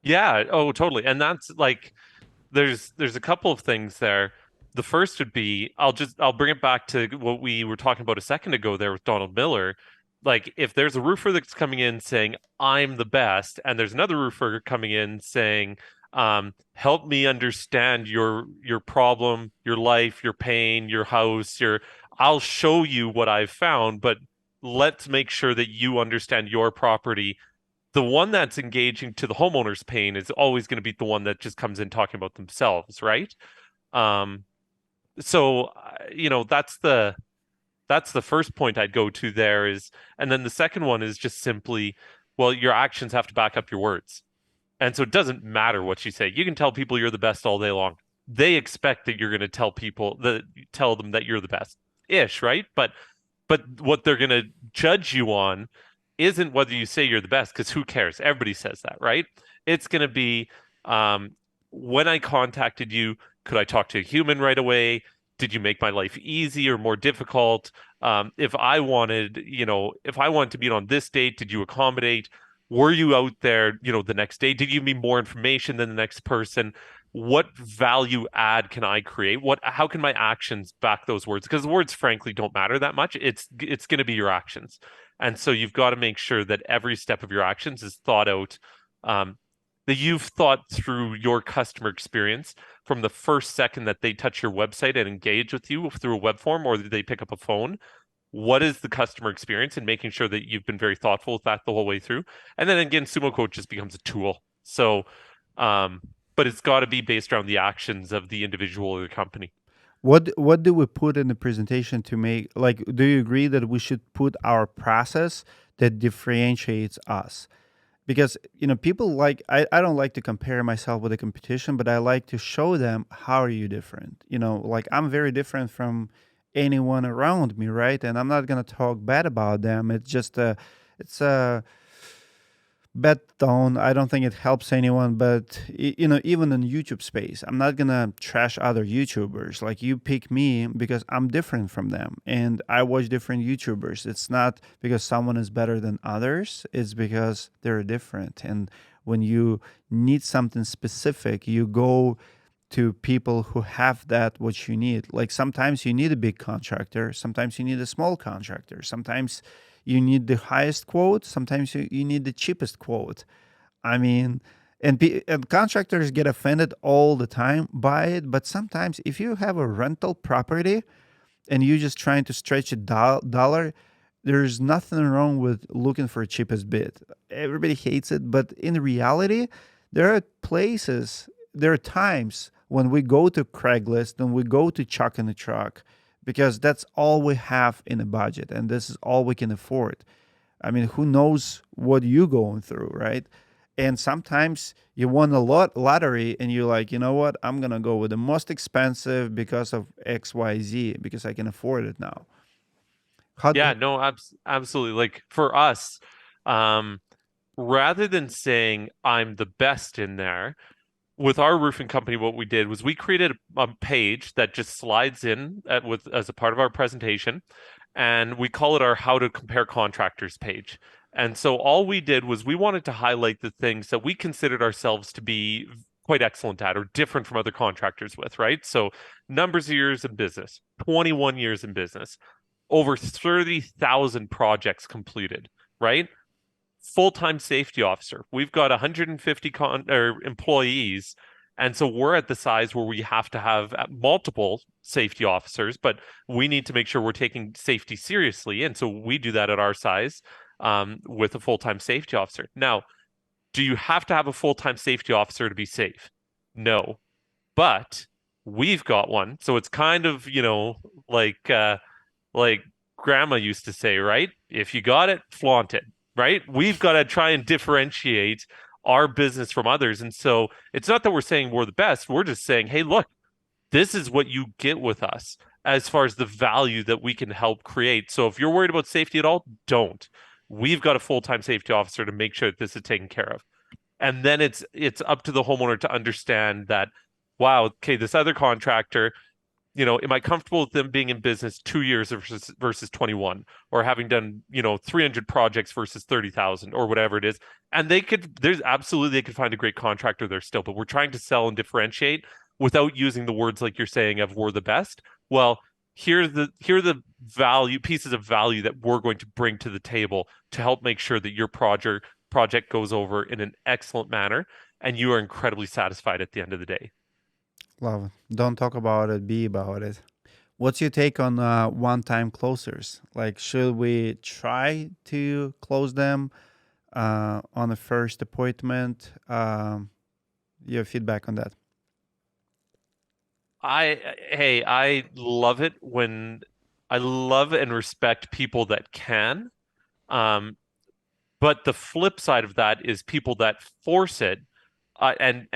Yeah, oh, totally. And that's like there's a couple of things there. The first would be I'll bring it back to what we were talking about a second ago there with Donald Miller. Like if there's a roofer that's coming in saying I'm the best, and there's another roofer coming in saying, help me understand your problem, your life, your pain, your house, I'll show you what I've found, but let's make sure that you understand your property. The one that's engaging to the homeowner's pain is always going to be the one that just comes in talking about themselves, right? Um, so that's the first point I'd go to there is, and then the second one is just simply, well, your actions have to back up your words. And so it doesn't matter what you say. You can tell people you're the best all day long. They expect that you're going to tell them that you're the best ish, right? But what they're going to judge you on isn't whether you say you're the best, because who cares? Everybody says that, right? It's going to be, um, when I contacted you, could I talk to a human right away? Did you make my life easy or more difficult? If I wanted to meet on this date, did you accommodate? Were you out there, the next day? Did you give me more information than the next person? What value add can I create? How can my actions back those words? Because the words, frankly, don't matter that much. It's going to be your actions. And so you've got to make sure that every step of your actions is thought out, that you've thought through your customer experience from the first second that they touch your website and engage with you through a web form or they pick up a phone. What is the customer experience, and making sure that you've been very thoughtful with that the whole way through. And then again, Sumoquote just becomes a tool. So, um, but it's got to be based around the actions of the individual or the company. What do we put in the presentation to make, like, do you agree that we should put our process that differentiates us? Because people, like, I don't like to compare myself with the competition, but I like to show them how are you different. Like, I'm very different from anyone around me, right? And I'm not gonna talk bad about them. It's a bad tone. I don't think it helps anyone. But even in YouTube space, I'm not gonna trash other YouTubers. Like, you pick me because I'm different from them, and I watch different YouTubers. It's not because someone is better than others. It's because they're different. And when you need something specific, you go to people who have that what you need. Like, sometimes you need a big contractor, sometimes you need a small contractor, sometimes you need the highest quote, sometimes you need the cheapest quote. I mean, and contractors get offended all the time by it, but sometimes if you have a rental property and you're just trying to stretch a dollar, there's nothing wrong with looking for cheapest bid. Everybody hates it, but in reality, there are places, there are times when we go to Craigslist and we go to Chuck in the Truck because that's all we have in a budget and this is all we can afford. I mean, who knows what you're going through, right? And sometimes you won a lottery and you're like, you know what? I'm going to go with the most expensive because of XYZ, because I can afford it now. How, Yeah, no, absolutely. Like for us, um, rather than saying I'm the best in there, with our roofing company, what we did was we created a page that just slides in with as a part of our presentation, and we call it our how to compare contractors page. And so all we did was we wanted to highlight the things that we considered ourselves to be quite excellent at or different from other contractors with, right? So numbers of years in business, 21 years in business, over 30,000 projects completed, right? Full-time safety officer. We've got 150 employees, and so we're at the size where we have to have multiple safety officers, but we need to make sure we're taking safety seriously, and so we do that at our size with a full-time safety officer. Now, do you have to have a full-time safety officer to be safe? No, but we've got one, so it's kind of like grandma used to say, right? If you got it, flaunt it, right? We've got to try and differentiate our business from others. And so it's not that we're saying we're the best. We're just saying, hey, look, this is what you get with us as far as the value that we can help create. So if you're worried about safety at all, don't. We've got a full-time safety officer to make sure that this is taken care of. And then it's up to the homeowner to understand that, wow, okay, this other contractor, am I comfortable with them being in business 2 years versus 21, or having done, 300 projects versus 30,000 or whatever it is? And they could find a great contractor there still, but we're trying to sell and differentiate without using the words like you're saying of we're the best. Well, here are the value pieces of value that we're going to bring to the table to help make sure that your project goes over in an excellent manner and you are incredibly satisfied at the end of the day. love it. Don't talk about it, be about it. What's your take on one-time closers? Like, should we try to close them on the first appointment? Your feedback on that? I love it when I love and respect people that can. Um, but the flip side of that is people that force it. And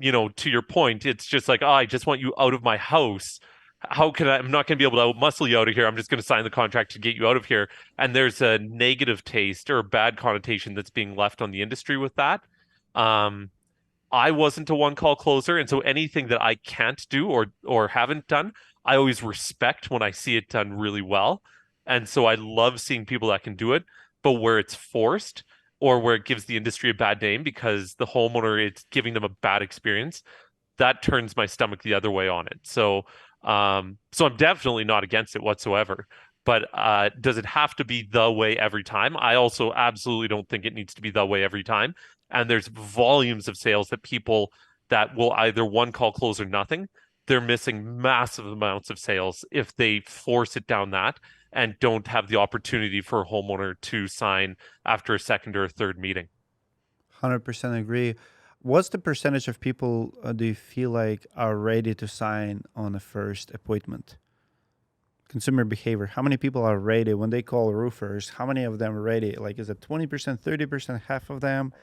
to your point, it's just like, oh, I just want you out of my house. I'm not going to be able to muscle you out of here. I'm just going to sign the contract to get you out of here. And there's a negative taste or a bad connotation that's being left on the industry with that. Um, I wasn't a one call closer, and so anything that I can't do or haven't done, I always respect when I see it done really well. And so I love seeing people that can do it, but where it's forced or where it gives the industry a bad name because the homeowner it's giving them a bad experience, that turns my stomach the other way on it. So I'm definitely not against it whatsoever. But does it have to be the way every time? I also absolutely don't think it needs to be the way every time. And there's volumes of sales that people that will either one call close or nothing. They're missing massive amounts of sales if they force it down that and don't have the opportunity for a homeowner to sign after a second or a third meeting. 100% agree. What's the percentage of people do you feel like are ready to sign on a first appointment? Consumer behavior. How many people are ready when they call roofers? How many of them are ready? Like, is it 20%, 30%, half of them?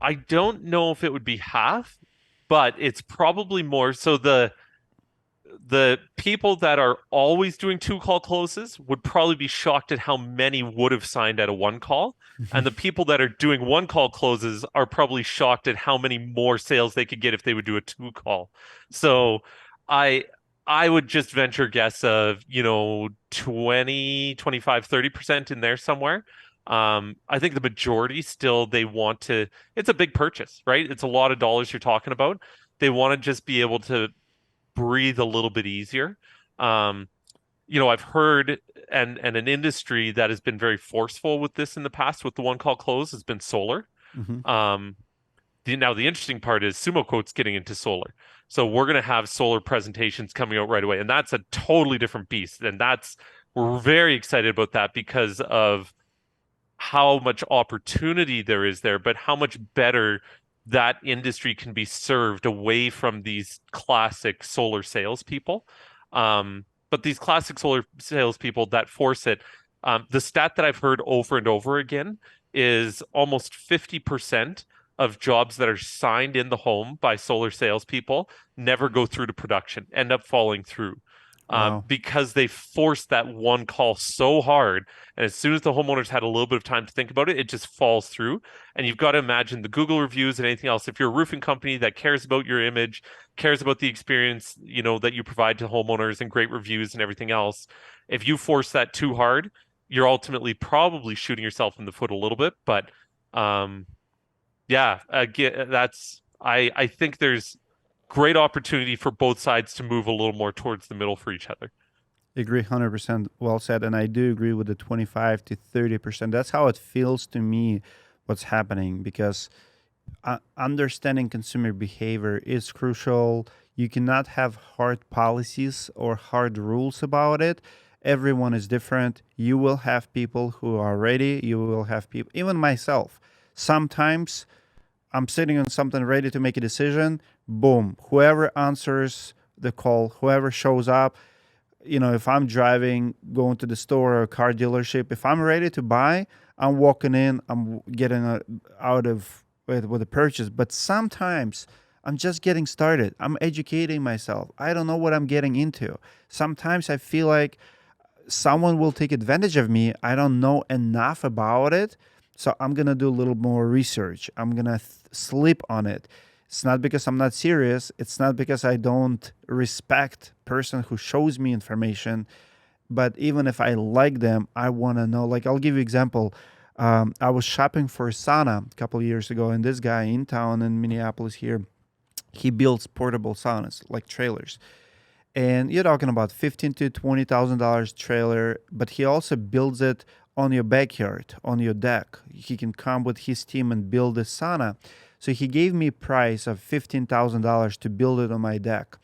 I don't know if it would be half, but it's probably more. So the people that are always doing two call closes would probably be shocked at how many would have signed at a one call. And the people that are doing one call closes are probably shocked at how many more sales they could get if they would do a two call. So I I would just venture guess of, 20, 25, 30% in there somewhere. I think the majority still they want to, it's a big purchase, right? It's a lot of dollars you're talking about. They want to just be able to breathe a little bit easier. Um, I've heard and an industry that has been very forceful with this in the past with the one call close has been solar. Hmm. Um, now the interesting part is Sumoquote's getting into solar. So we're going to have solar presentations coming out right away, and that's a totally different beast. And we're very excited about that because of how much opportunity there is there, but how much better that industry can be served away from these classic solar salespeople. But these classic solar salespeople that force it, the stat that I've heard over and over again is almost 50% of jobs that are signed in the home by solar salespeople never go through to production, end up falling through. Wow. Because they forced that one call so hard. And as soon as the homeowners had a little bit of time to think about it, it just falls through. And you've got to imagine the Google reviews and anything else. If you're a roofing company that cares about your image, cares about the experience, that you provide to homeowners and great reviews and everything else, if you force that too hard, you're ultimately probably shooting yourself in the foot a little bit. But yeah, again, I think there's great opportunity for both sides to move a little more towards the middle for each other. Agree 100%. Well said. And I do agree with the 25 to 30%. That's how it feels to me what's happening because understanding consumer behavior is crucial. You cannot have hard policies or hard rules about it. Everyone is different. You will have people who are ready. You will have people, even myself. Sometimes I'm sitting on something ready to make a decision. Boom. Whoever answers the call, whoever shows up, if I'm driving, going to the store or a car dealership, if I'm ready to buy, I'm walking in, I'm getting out of with a purchase. But sometimes I'm just getting started. I'm educating myself. I don't know what I'm getting into. Sometimes I feel like someone will take advantage of me. I don't know enough about it. So I'm going to do a little more research. I'm going to sleep on it. It's not because I'm not serious. It's not because I don't respect person who shows me information. But even if I like them, I want to know. Like, I'll give you example. I was shopping for a sauna a couple of years ago, and this guy in town in Minneapolis here, he builds portable saunas, like trailers. And you're talking about $15,000 to $20,000 trailer, but he also builds it on your backyard, on your deck. He can come with his team and build a sauna. So he gave me a price of $15,000 to build it on my deck.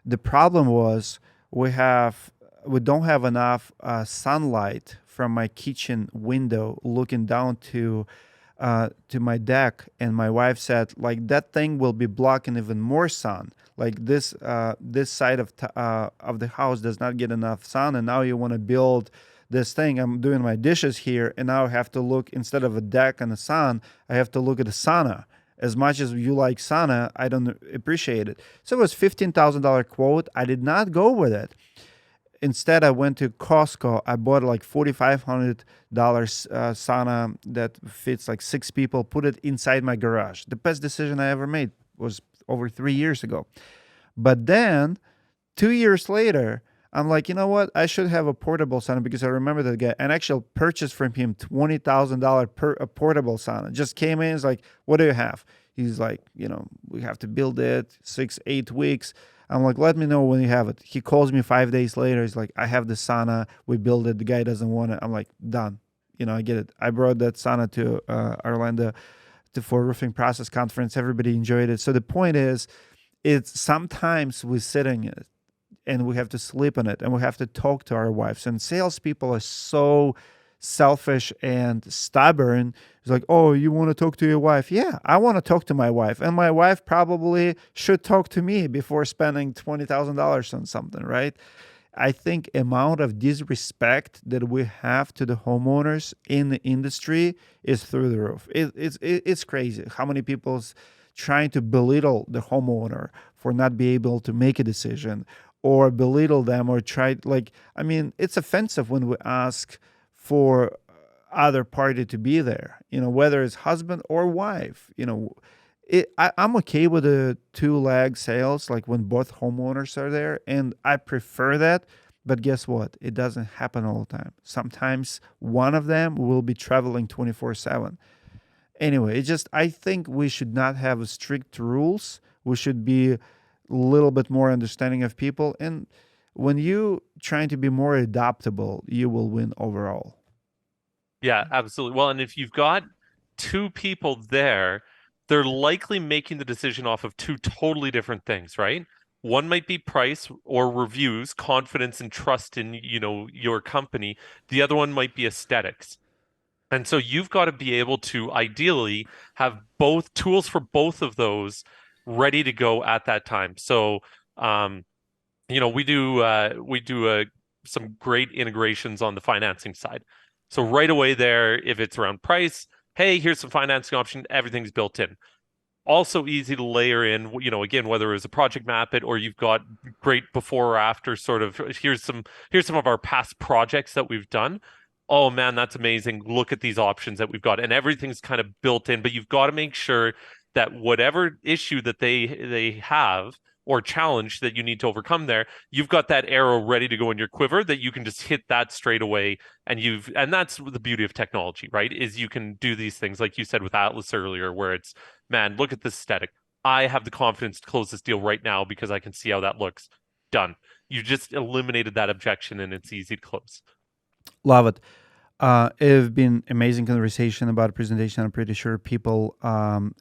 The problem was we don't have enough sunlight from my kitchen window looking down to my deck, and my wife said, like, that thing will be blocking even more sun. Like this side of the house does not get enough sun, and now you want to build this thing. I'm doing my dishes here, and now I have to look, instead of a deck and a sun, I have to look at a sauna. As much as you like sauna, I don't appreciate it. So it was $15,000 quote. I did not go with it. Instead, I went to Costco. I bought like $4,500 sauna that fits like 6 people, put it inside my garage. The best decision I ever made was over 3 years ago. But then 2 years later, I'm like, you know what? I should have a portable sauna because I remember that guy and actually purchased from him $20,000 per a portable sauna. Just came in, he's like, what do you have? He's like, we have to build it 6-8 weeks. I'm like, let me know when you have it. He calls me 5 days later. He's like, I have the sauna. We build it. The guy doesn't want it. I'm like, done. I get it. I brought that sauna to Orlando for roofing process conference. Everybody enjoyed it. So the point is, it's sometimes we're sitting and we have to sleep on it and we have to talk to our wives. And salespeople are so selfish and stubborn. It's like, oh, you want to talk to your wife? Yeah, I want to talk to my wife. And my wife probably should talk to me before spending $20,000 on something, right? I think amount of disrespect that we have to the homeowners in the industry is through the roof. It's crazy how many people's trying to belittle the homeowner for not being able to make a decision or belittle them or try like I mean it's offensive when we ask for other party to be there, whether it's husband or wife. I'm okay with the two leg sales, like when both homeowners are there, and I prefer that. But guess what? It doesn't happen all the time. Sometimes one of them will be traveling 24/7. Anyway, I think we should not have strict rules. We should be a little bit more understanding of people. And when you trying to be more adaptable, you will win overall. Yeah, absolutely. Well, and if you've got two people there, they're likely making the decision off of two totally different things, right? One might be price or reviews, confidence and trust in, your company. The other one might be aesthetics. And so you've got to be able to ideally have both tools for both of those ready to go at that time. So, we do some great integrations on the financing side. So right away there, if it's around price, hey, here's some financing option, everything's built in. Also easy to layer in, again, whether it's a project map it or you've got great before or after sort of here's some of our past projects that we've done. Oh man, that's amazing. Look at these options that we've got. And everything's kind of built in, but you've got to make sure that whatever issue that they have or challenge that you need to overcome there, you've got that arrow ready to go in your quiver that you can just hit that straight away. And that's the beauty of technology, right? Is you can do these things like you said with Atlas earlier, where it's, man, look at this aesthetic. I have the confidence to close this deal right now because I can see how that looks. Done. You just eliminated that objection and it's easy to close. Love it. It's been amazing conversation about presentation. I'm pretty sure people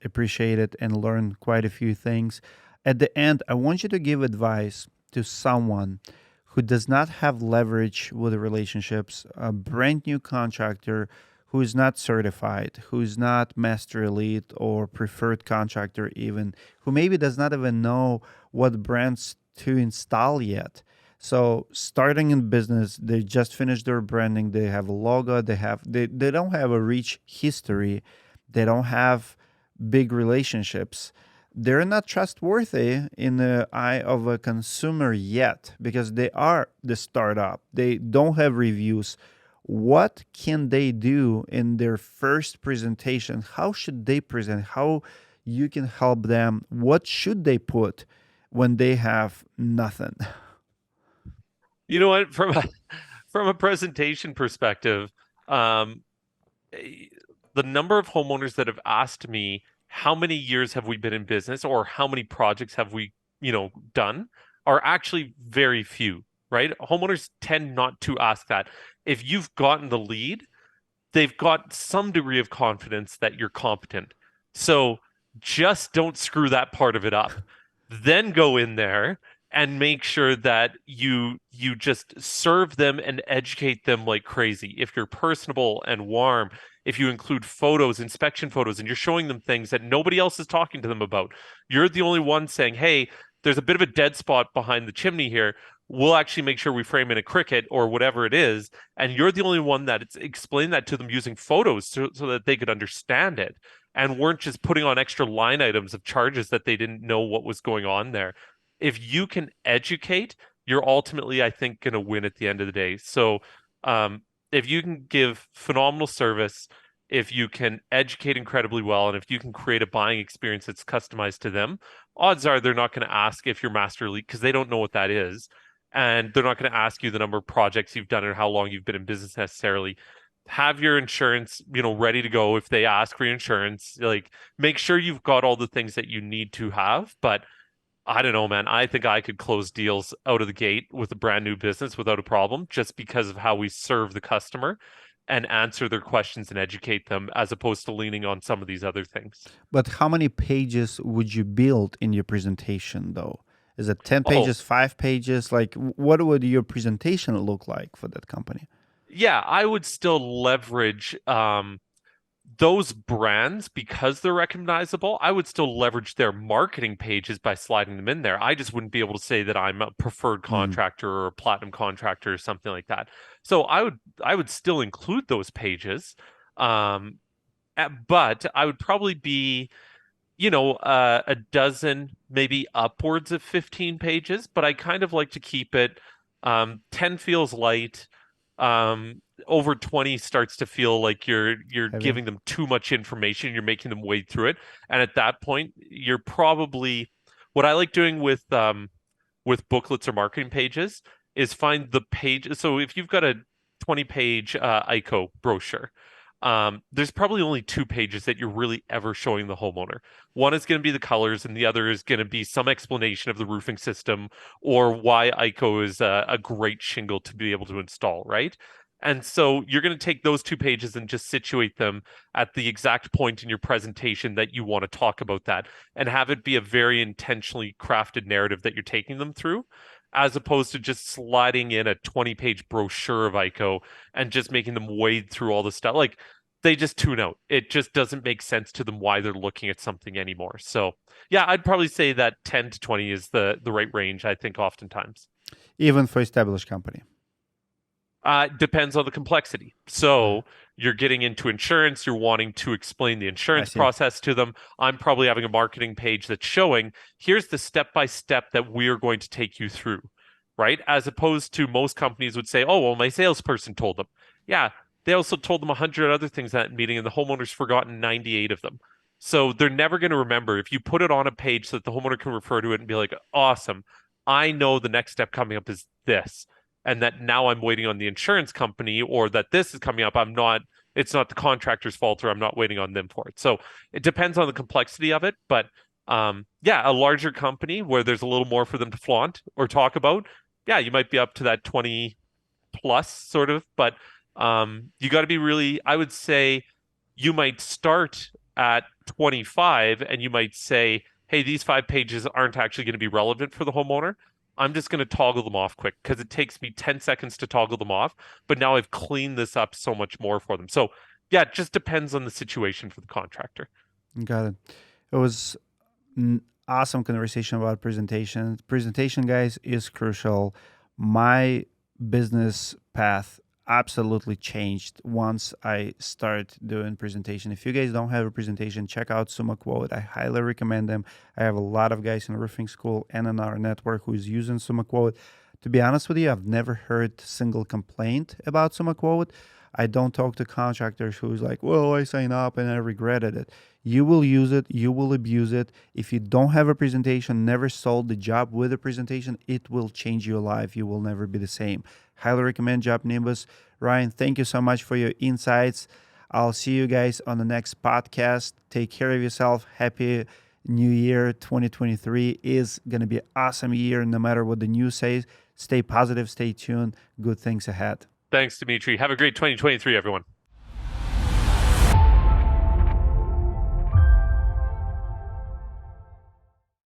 appreciate it and learn quite a few things. At the end, I want you to give advice to someone who does not have leverage with the relationships, a brand new contractor who is not certified, who is not master elite or preferred contractor even, who maybe does not even know what brands to install yet. So starting in business, they just finished their branding. They have a logo. They don't have a rich history. They don't have big relationships. They're not trustworthy in the eye of a consumer yet because they are the startup. They don't have reviews. What can they do in their first presentation? How should they present? How you can help them? What should they put when they have nothing? You know what? From a presentation perspective, um, the number of homeowners that have asked me how many years have we been in business or how many projects have we, done are actually very few, right? Homeowners tend not to ask that. If you've gotten the lead, they've got some degree of confidence that you're competent. So just don't screw that part of it up. Then go in there and make sure that you just serve them and educate them like crazy. If you're personable and warm, if you include photos, inspection photos, and you're showing them things that nobody else is talking to them about, you're the only one saying, hey, there's a bit of a dead spot behind the chimney here. We'll actually make sure we frame in a cricket or whatever it is. And you're the only one that it's explained that to them using photos so that they could understand it and weren't just putting on extra line items of charges that they didn't know what was going on there. If you can educate, you're ultimately, I think, going to win at the end of the day. So if you can give phenomenal service, if you can educate incredibly well, and if you can create a buying experience that's customized to them, odds are they're not going to ask if you're master elite because they don't know what that is. And they're not going to ask you the number of projects you've done or how long you've been in business necessarily. Have your insurance, ready to go if they ask for your insurance. Like, make sure you've got all the things that you need to have. But I don't know, man. I think I could close deals out of the gate with a brand new business without a problem just because of how we serve the customer and answer their questions and educate them as opposed to leaning on some of these other things. But how many pages would you build in your presentation, though? Is it 10 Oh, pages, 5 pages? Like, what would your presentation look like for that company? yeah, I would still leverage those brands because they're recognizable. I would still leverage their marketing pages by sliding them in there. I just wouldn't be able to say that I'm a preferred Mm, contractor or a platinum contractor or something like that. So I would still include those pages. Um, but I would probably be, a dozen, maybe upwards of 15 pages, but I kind of like to keep it 10 feels light. Over 20 starts to feel like you're heavy. giving them too much information, you're making them wade through it. And at that point, you're probably what I like doing with booklets or marketing pages is find the page. So if you've got a 20-page ICO brochure, there's probably only two pages that you're really ever showing the homeowner. One is going to be the colors, and the other is going to be some explanation of the roofing system or why ICO is a great shingle to be able to install, right? And so you're going to take those two pages and just situate them at the exact point in your presentation that you want to talk about that and have it be a very intentionally crafted narrative that you're taking them through, as opposed to just sliding in a 20-page brochure of ICO and just making them wade through all the stuff. Like they just tune out. It just doesn't make sense to them why they're looking at something anymore. So yeah, I'd probably say that 10 to 20 is the right range, I think, oftentimes. Even for established company. Depends on the complexity. Okay. So you're getting into insurance, you're wanting to explain the I insurance see. process to them. I'm probably having a marketing page that's showing here's the step by step that we're going to take you through, right? As opposed to most companies would say, oh, well, my salesperson told them. Yeah, they also told them 100 other things at that meeting, and the homeowner's forgotten 98 of them. So they're never going to remember. If you put it on a page so that the homeowner can refer to it and be like, awesome, I know the next step coming up is this, and that now I'm waiting on the insurance company, or that this is coming up, it's not the contractor's fault, or I'm not waiting on them for it. So it depends on the complexity of it. But yeah, a larger company where there's a little more for them to flaunt or talk about, yeah, you might be up to that 20 plus sort of. But you got to be really, I would say you might start at 25 and you might say, hey, these 5 pages aren't actually going to be relevant for the homeowner. I'm just going to toggle them off quick because it takes me 10 seconds to toggle them off. But now I've cleaned this up so much more for them. So, yeah, it just depends on the situation for the contractor. Got it. It was an awesome conversation about presentation. Presentation, guys, is crucial. My business path absolutely changed once I started doing presentation. If you guys don't have a presentation, check out Sumoquote. I highly recommend them. I have a lot of guys in roofing school and in our network who is using Sumoquote. To be honest with you, I've never heard single complaint about Sumoquote. I don't talk to contractors who's like, well, I signed up and I regretted it. You will use it, you will abuse it. If you don't have a presentation, never sold the job with a presentation, it will change your life. You will never be the same. Highly recommend Job Nimbus. Ryan, thank you so much for your insights. I'll see you guys on the next podcast. Take care of yourself. Happy New Year. 2023 is going to be an awesome year no matter what the news says. Stay positive, stay tuned. Good things ahead. Thanks, Dimitri. Have a great 2023, everyone.